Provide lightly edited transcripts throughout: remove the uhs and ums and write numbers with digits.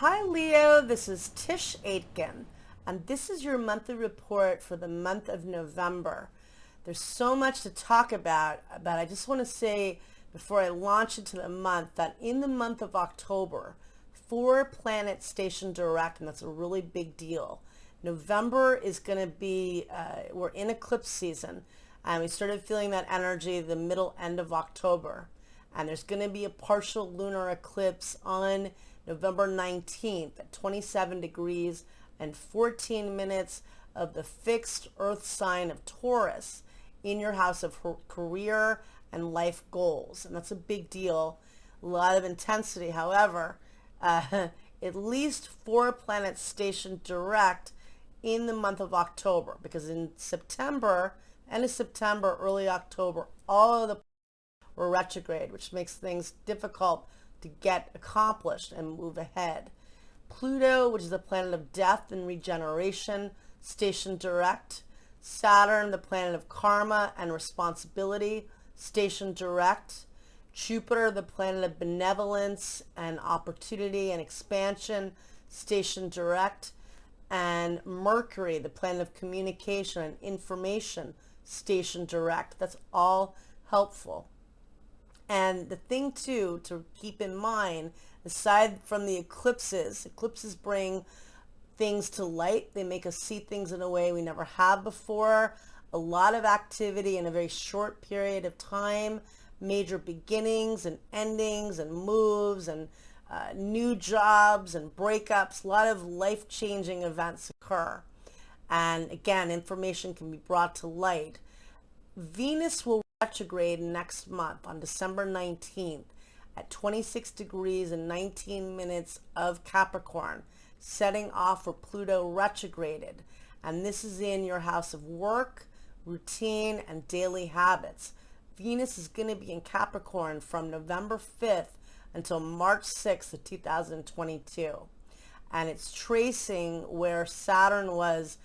Hi Leo, this is Tisch Aitken, and this is your monthly report for the month of November. There's so much to talk about, but I just want to say before I launch into the month that in the month of October, 4 planets station direct, and that's a really big deal. November is going to be, we're in eclipse season, and we started feeling that energy the middle end of October. And there's going to be a partial lunar eclipse on November 19th at 27 degrees and 14 minutes of the fixed earth sign of Taurus in your house of career and life goals. And that's a big deal, a lot of intensity. However, at least 4 planets stationed direct in the month of October, because in September, end of September, early October, all of the or retrograde, which makes things difficult to get accomplished and move ahead. Pluto, which is the planet of death and regeneration, stationed direct. Saturn, the planet of karma and responsibility, stationed direct. Jupiter, the planet of benevolence and opportunity and expansion, stationed direct. And Mercury, the planet of communication and information, stationed direct. That's all helpful. And the thing too to keep in mind, aside from the eclipses bring things to light. They make us see things in a way we never have before. A lot of activity in a very short period of time, major beginnings and endings and moves and new jobs and breakups. A lot of life-changing events occur. And again, information can be brought to light. Venus will retrograde next month on December 19th at 26 degrees and 19 minutes of Capricorn, setting off for Pluto retrograded. And this is in your house of work, routine, and daily habits. Venus is going to be in Capricorn from November 5th until March 6th of 2022. And it's tracing where Saturn was.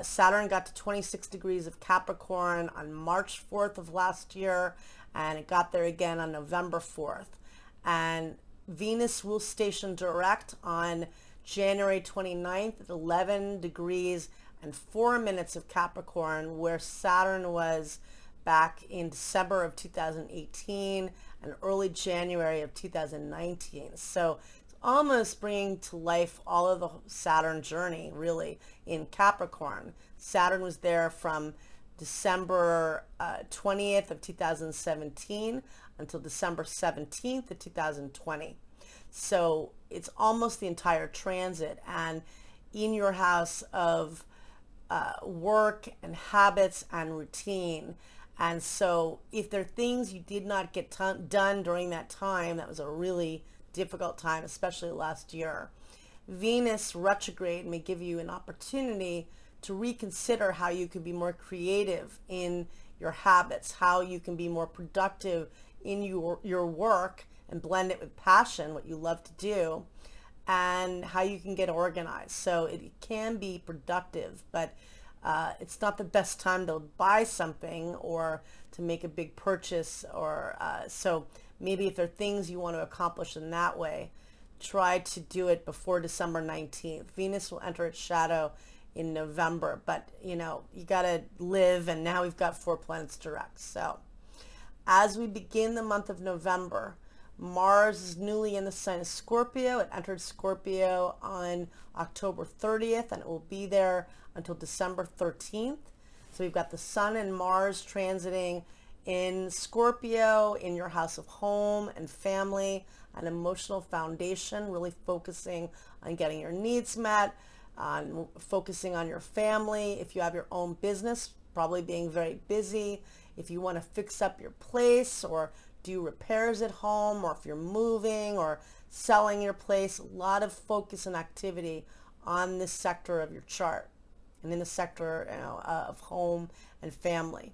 Saturn got to 26 degrees of Capricorn on March 4th of last year, and it got there again on November 4th. And Venus will station direct on January 29th at 11 degrees and 4 minutes of Capricorn, where Saturn was back in December of 2018 and early January of 2019. So almost bringing to life all of the Saturn journey, really, in Capricorn. Saturn was there from December 20th of 2017 until December 17th of 2020. So it's almost the entire transit. And in your house of work and habits and routine. And so if there are things you did not get done during that time, that was a really difficult time, especially last year. Venus retrograde may give you an opportunity to reconsider how you can be more creative in your habits, how you can be more productive in your work and blend it with passion, what you love to do, and how you can get organized. So it can be productive, but it's not the best time to buy something or to make a big purchase, or so maybe if there are things you want to accomplish in that way, try to do it before December 19th. Venus will enter its shadow in November, but you know, you got to live, and now we've got 4 planets direct. So as we begin the month of November, Mars is newly in the sign of Scorpio. It entered Scorpio on October 30th, and it will be there until December 13th. So we've got the Sun and Mars transiting in Scorpio, in your house of home and family and emotional foundation, really focusing on getting your needs met, on focusing on your family. If you have your own business, probably being very busy. If you want to fix up your place or do repairs at home, or if you're moving or selling your place, a lot of focus and activity on this sector of your chart and in the sector, you know, of home and family.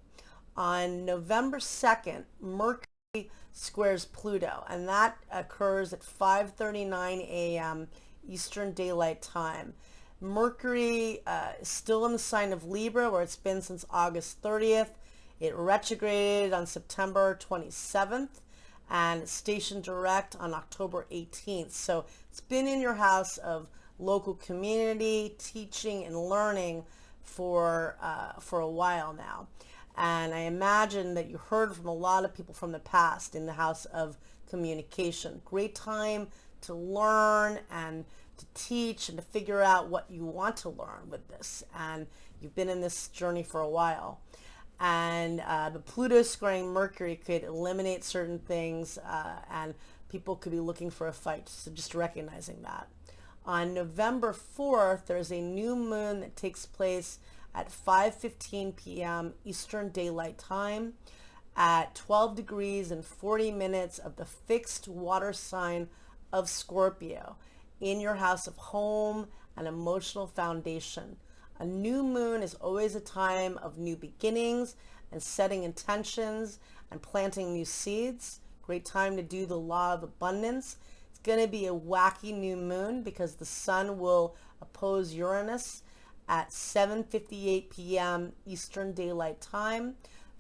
On November 2nd, Mercury squares Pluto, and that occurs at 5:39 a.m. Eastern Daylight Time. Mercury is still in the sign of Libra, where it's been since August 30th. It retrograded on September 27th, and station direct on October 18th. So it's been in your house of local community, teaching and learning for a while now. And I imagine that you heard from a lot of people from the past in the house of communication. Great time to learn and to teach and to figure out what you want to learn with this. And you've been in this journey for a while. And the Pluto squaring Mercury could eliminate certain things, and people could be looking for a fight. So just recognizing that. On November 4th, there's a new moon that takes place at 5:15 p.m. Eastern Daylight Time at 12 degrees and 40 minutes of the fixed water sign of Scorpio in your house of home and emotional foundation. A new moon is always a time of new beginnings and setting intentions and planting new seeds. Great time to do the law of abundance. It's going to be a wacky new moon because the sun will oppose Uranus at 7:58 p.m. Eastern Daylight Time.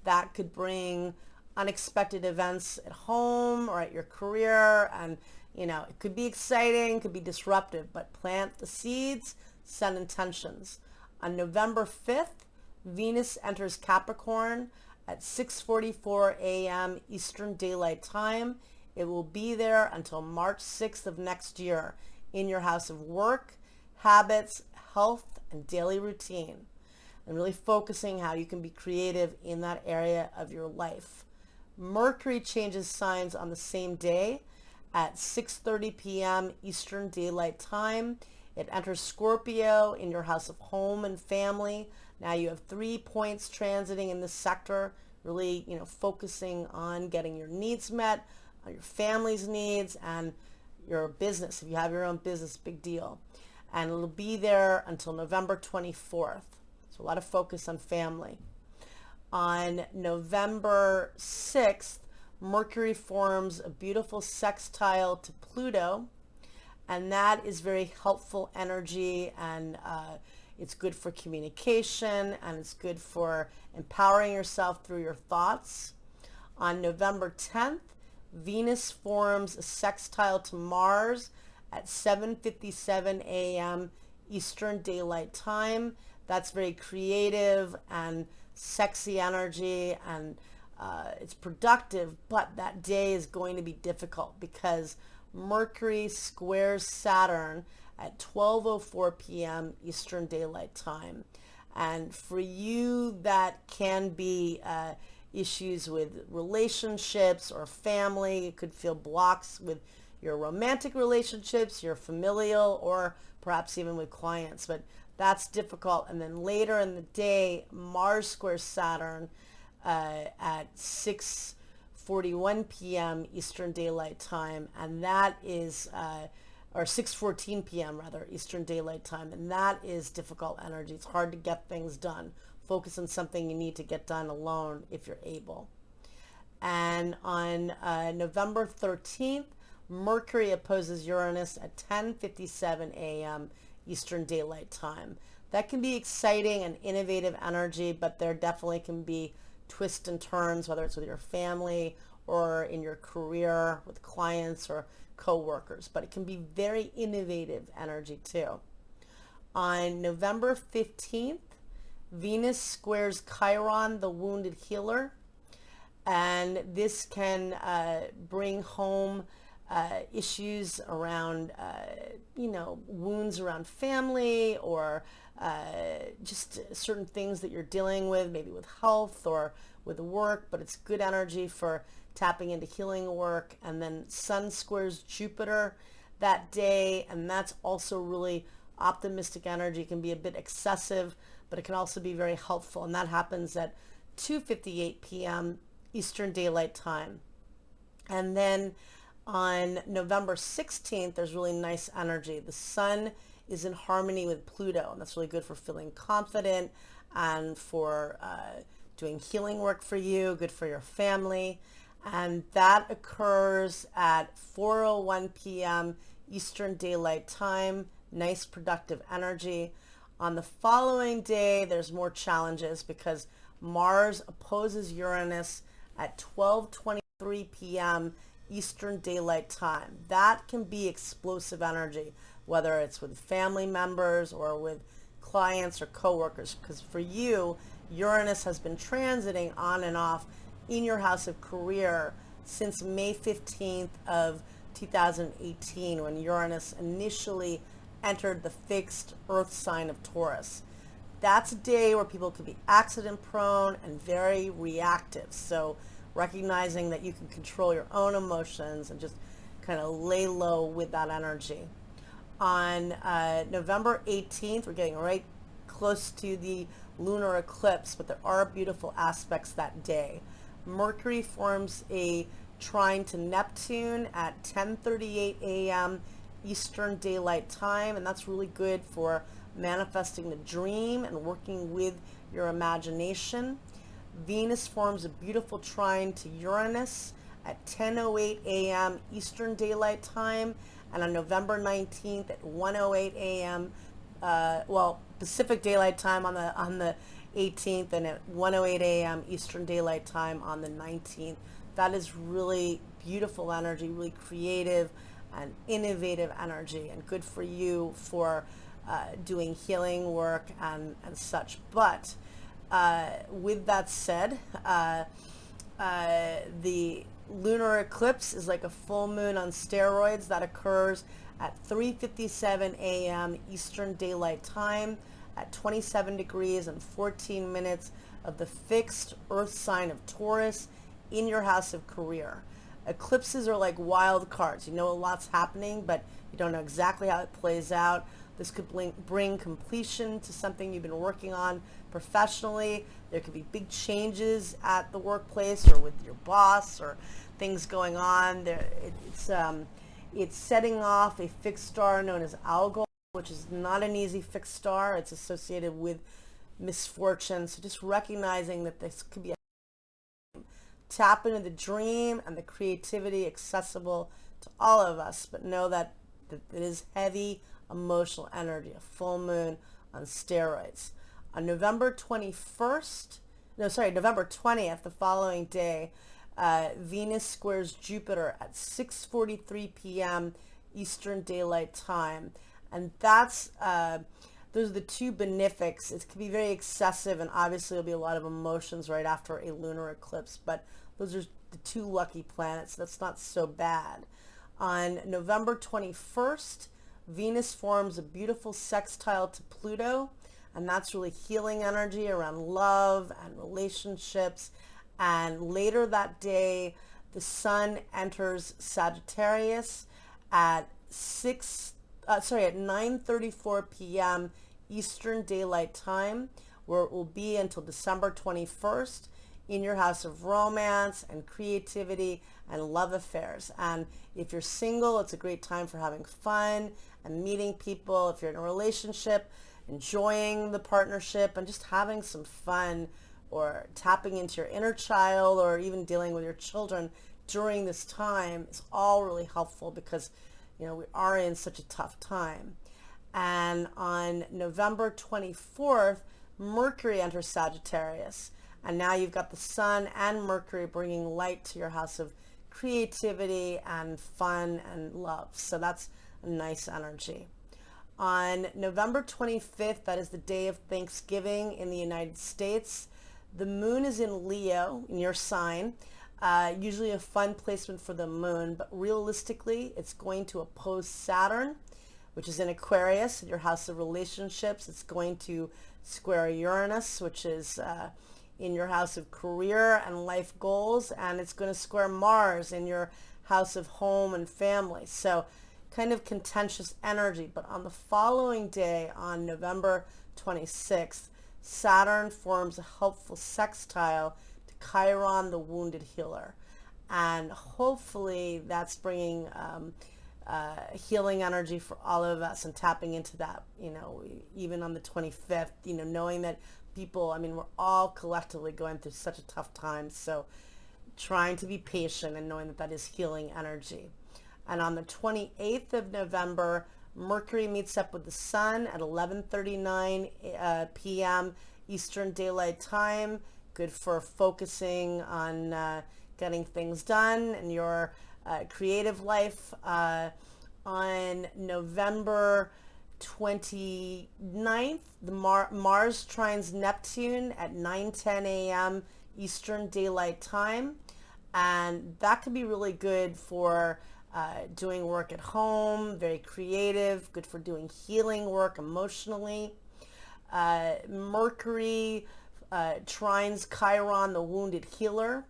That could bring unexpected events at home or at your career, and it could be exciting, could be disruptive, but plant the seeds, set intentions. On November 5th, Venus enters Capricorn at 6:44 a.m. Eastern Daylight Time. It will be there until March 6th of next year in your house of work, habits, health, and daily routine. And really focusing how you can be creative in that area of your life. Mercury changes signs on the same day at 6:30 p.m. Eastern Daylight Time. It enters Scorpio in your house of home and family. Now you have 3 points transiting in this sector, really, focusing on getting your needs met, your family's needs, and your business. If you have your own business, big deal. And it'll be there until November 24th. So a lot of focus on family. On November 6th, Mercury forms a beautiful sextile to Pluto, and that is very helpful energy, and it's good for communication, and it's good for empowering yourself through your thoughts. On November 10th, Venus forms a sextile to Mars at 7:57 a.m. Eastern Daylight Time. That's very creative and sexy energy, and it's productive, but that day is going to be difficult because Mercury squares Saturn at 12:04 p.m. Eastern Daylight Time. And for you, that can be issues with relationships or family. You could feel blocks with your romantic relationships, your familial, or perhaps even with clients, but that's difficult. And then later in the day, Mars squares Saturn at 6:41 p.m. Eastern Daylight Time, and that is, or 6:14 p.m. rather, Eastern Daylight Time, and that is difficult energy. It's hard to get things done. Focus on something you need to get done alone if you're able. And on November 13th, Mercury opposes Uranus at 10:57 a.m. Eastern Daylight Time. That can be exciting and innovative energy, but there definitely can be twists and turns, whether it's with your family or in your career with clients or co-workers, but it can be very innovative energy too. On November 15th, Venus squares Chiron, the wounded healer, and this can bring home issues around, wounds around family, or just certain things that you're dealing with, maybe with health or with work, but it's good energy for tapping into healing work. And then Sun squares Jupiter that day, and that's also really optimistic energy. It can be a bit excessive, but it can also be very helpful, and that happens at 2:58 p.m. Eastern Daylight Time. And then on November 16th, there's really nice energy. The sun is in harmony with Pluto, and that's really good for feeling confident and for doing healing work for you, good for your family. And that occurs at 4:01 p.m. Eastern Daylight Time. Nice productive energy. On the following day, there's more challenges because Mars opposes Uranus at 12:23 p.m. Eastern Daylight Time. That can be explosive energy, whether it's with family members or with clients or coworkers, because for you, Uranus has been transiting on and off in your house of career since May 15th of 2018, when Uranus initially entered the fixed Earth sign of Taurus. That's a day where people can be accident prone and very reactive. So recognizing that you can control your own emotions and just kind of lay low with that energy. On November 18th, we're getting right close to the lunar eclipse, but there are beautiful aspects that day. Mercury forms a trine to Neptune at 10:38 a.m. Eastern Daylight Time, and that's really good for manifesting the dream and working with your imagination. Venus forms a beautiful trine to Uranus at 10:08 a.m. Eastern Daylight Time, and on November 19th at 1:08 a.m. Pacific Daylight Time on the 18th, and at 1:08 a.m. Eastern Daylight Time on the 19th. That is really beautiful energy, really creative and innovative energy, and good for you for doing healing work and such. But with that said, the lunar eclipse is like a full moon on steroids that occurs at 3:57 a.m. Eastern Daylight Time at 27 degrees and 14 minutes of the fixed Earth sign of Taurus in your house of career. Eclipses are like wild cards. You know a lot's happening, but you don't know exactly how it plays out. This could bring completion to something you've been working on professionally. There could be big changes at the workplace or with your boss, or things going on. It's setting off a fixed star known as Algol, which is not an easy fixed star. It's associated with misfortune. So just recognizing that this could be a tap into the dream and the creativity accessible to all of us, but know that it is heavy emotional energy, a full moon on steroids. On November 20th, the following day, Venus squares Jupiter at 6:43 p.m. Eastern Daylight Time, and those are the two benefics. It can be very excessive, and obviously there'll be a lot of emotions right after a lunar eclipse, but those are the two lucky planets. That's not so bad. On November 21st, Venus forms a beautiful sextile to Pluto, and that's really healing energy around love and relationships. And later that day, the Sun enters Sagittarius at 9:34 p.m. Eastern Daylight Time, where it will be until December 21st in your house of romance and creativity and love affairs. And if you're single, it's a great time for having fun and meeting people. If you're in a relationship, enjoying the partnership and just having some fun, or tapping into your inner child, or even dealing with your children during this time is all really helpful, because we are in such a tough time. And on November 24th, Mercury enters Sagittarius, and now you've got the Sun and Mercury bringing light to your house of creativity and fun and love. So that's a nice energy. On November 25th, that is the day of Thanksgiving in the United States, the moon is in Leo, in your sign. Usually a fun placement for the moon, but realistically it's going to oppose Saturn, which is in Aquarius, in your house of relationships. It's going to square Uranus, which is in your house of career and life goals, and it's going to square Mars in your house of home and family. So kind of contentious energy. But on the following day, on November 26th, Saturn forms a helpful sextile to Chiron, the wounded healer. And hopefully that's bringing healing energy for all of us, and tapping into that, even on the 25th, knowing that people, we're all collectively going through such a tough time. So trying to be patient and knowing that that is healing energy. And on the 28th of November, Mercury meets up with the Sun at 11:39 p.m. Eastern Daylight Time. Good for focusing on getting things done in your creative life. On November 29th, Mars trines Neptune at 9:10 a.m. Eastern Daylight Time, and that could be really good for doing work at home, very creative, good for doing healing work emotionally. Mercury trines Chiron, the wounded healer,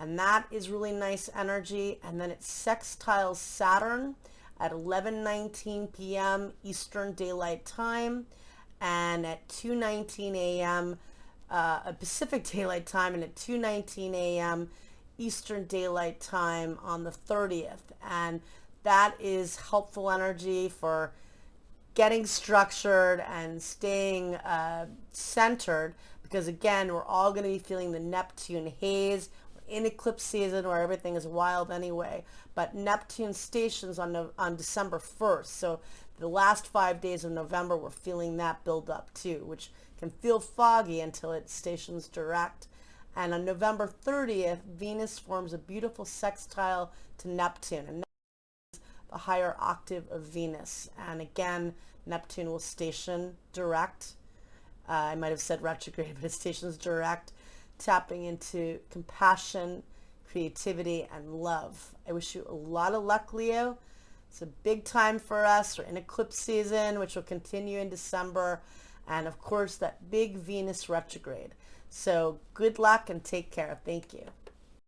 and that is really nice energy. And then it sextiles Saturn at 11:19 p.m. Eastern Daylight Time, and at 2:19 a.m. Pacific Daylight Time, and at 2:19 a.m. Eastern Daylight Time on the 30th. And that is helpful energy for getting structured and staying centered, because again, we're all going to be feeling the Neptune haze. We're in eclipse season where everything is wild anyway, but Neptune stations on December 1st. So the last 5 days of November, we're feeling that build up too, which can feel foggy until it stations direct. And on November 30th, Venus forms a beautiful sextile to Neptune, and the higher octave of Venus. And again, Neptune will station direct. I might have said retrograde, but it stations direct, tapping into compassion, creativity, and love. I wish you a lot of luck, Leo. It's a big time for us. We're in eclipse season, which will continue in December. And of course, that big Venus retrograde. So good luck and take care. Thank you.